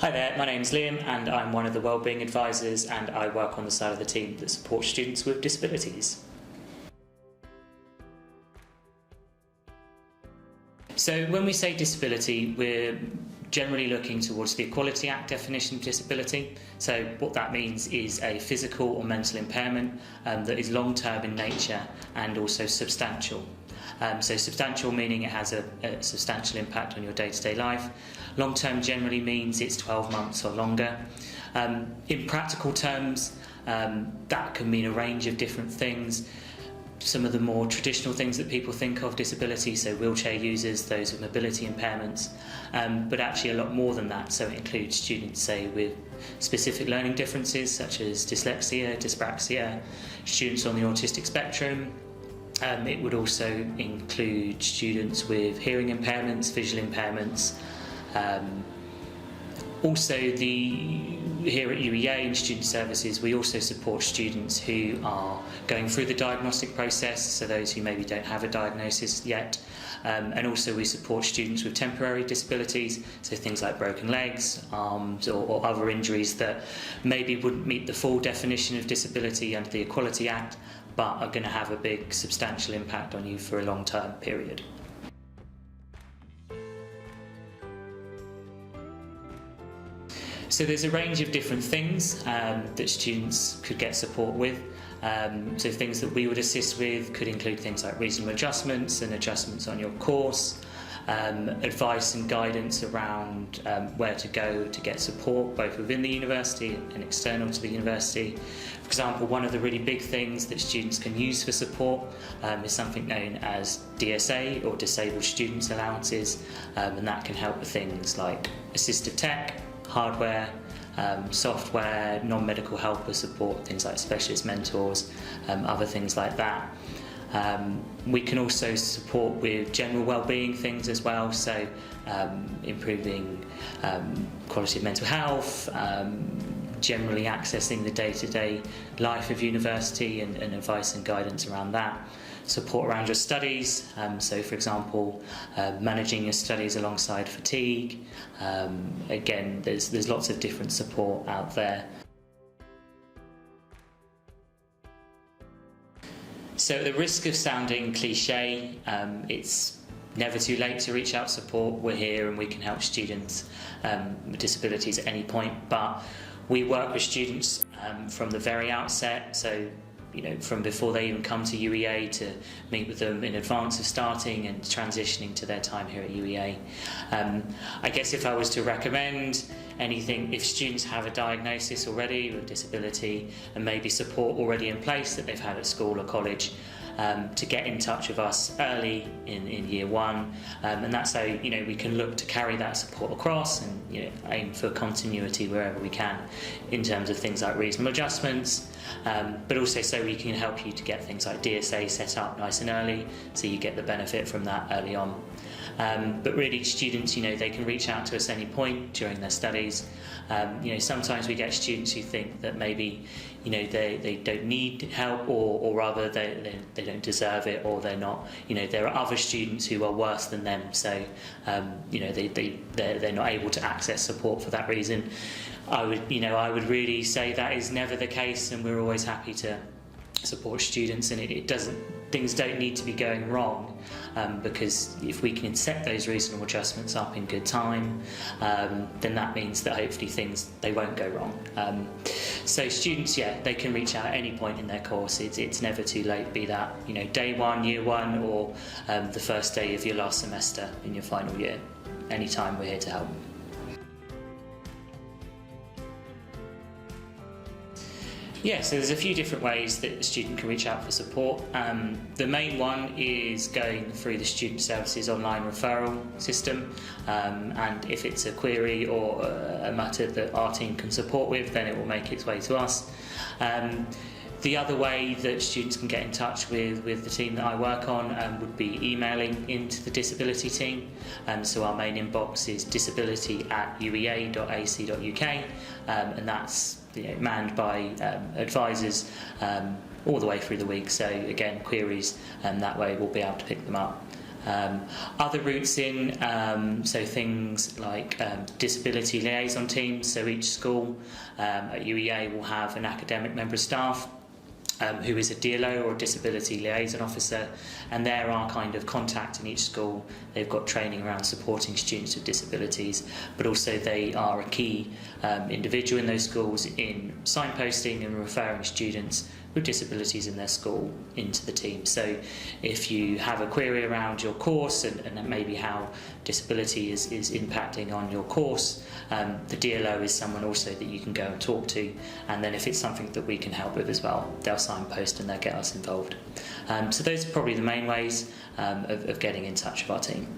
Hi there, my name's Liam and I'm one of the Wellbeing Advisors, and I work on the side of the team that supports students with disabilities. So when we say disability, we're generally looking towards the Equality Act definition of disability. So what that means is a physical or mental impairment that is long-term in nature and also substantial. So substantial meaning it has a substantial impact on your day-to-day life. Long-term generally means it's 12 months or longer. In practical terms, that can mean a range of different things. Some of the more traditional things that people think of disability, so wheelchair users, those with mobility impairments, but actually a lot more than that. So it includes students, say, with specific learning differences such as dyslexia, dyspraxia, students on the autistic spectrum. It would also include students with hearing impairments, visual impairments. Here at UEA in Student Services, we also support students who are going through the diagnostic process, so those who maybe don't have a diagnosis yet. And also we support students with temporary disabilities, so things like broken legs, arms, or other injuries that maybe wouldn't meet the full definition of disability under the Equality Act, but are going to have a big substantial impact on you for a long-term period. So there's a range of different things that students could get support with. So things that we would assist with could include things like reasonable adjustments and adjustments on your course, advice and guidance around where to go to get support, both within the university and external to the university. For example, one of the really big things that students can use for support is something known as DSA, or Disabled Students Allowances, and that can help with things like assistive tech, hardware, software, non-medical helper support, things like specialist mentors, other things like that. We can also support with general wellbeing things as well, so improving quality of mental health, generally accessing the day-to-day life of university and advice and guidance around that. Support around your studies, so for example managing your studies alongside fatigue. Again, there's lots of different support out there. So at the risk of sounding cliche, it's never too late to reach out for support. We're here and we can help students with disabilities at any point, but we work with students from the very outset, so from before they even come to UEA, to meet with them in advance of starting and transitioning to their time here at UEA. I guess if I was to recommend anything, if students have a diagnosis already with disability and maybe support already in place that they've had at school or college, to get in touch with us early in year one, and that's how we can look to carry that support across and aim for continuity wherever we can in terms of things like reasonable adjustments, but also so we can help you to get things like DSA set up nice and early, so you get the benefit from that early on. But really, students, they can reach out to us any point during their studies. Sometimes we get students who think that maybe they don't need help, or rather they don't deserve it, or they're not. There are other students who are worse than them, so they're not able to access support for that reason. I would really say that is never the case, and we're always happy to support students, and things don't need to be going wrong, because if we can set those reasonable adjustments up in good time, then that means that hopefully they won't go wrong. So students, they can reach out at any point in their course. It's never too late, be that day one, year one, or the first day of your last semester in your final year. Anytime, we're here to help. So there's a few different ways that a student can reach out for support. The main one is going through the Student Services online referral system, and if it's a query or a matter that our team can support with, then it will make its way to us. The other way that students can get in touch with the team that I work on would be emailing into the disability team. So our main inbox is disability@uea.ac.uk, and that's manned by advisors all the way through the week. So again, queries that way we'll be able to pick them up. Other routes in, so things like disability liaison teams, so each school at UEA will have an academic member of staff who is a DLO or disability liaison officer, and they're our kind of contact in each school. They've got training around supporting students with disabilities, but also they are a key individual in those schools in signposting and referring students with disabilities in their school into the team. So if you have a query around your course and maybe how disability is impacting on your course, the DLO is someone also that you can go and talk to, and then if it's something that we can help with as well, they'll signpost and they'll get us involved. So those are probably the main ways of getting in touch with our team.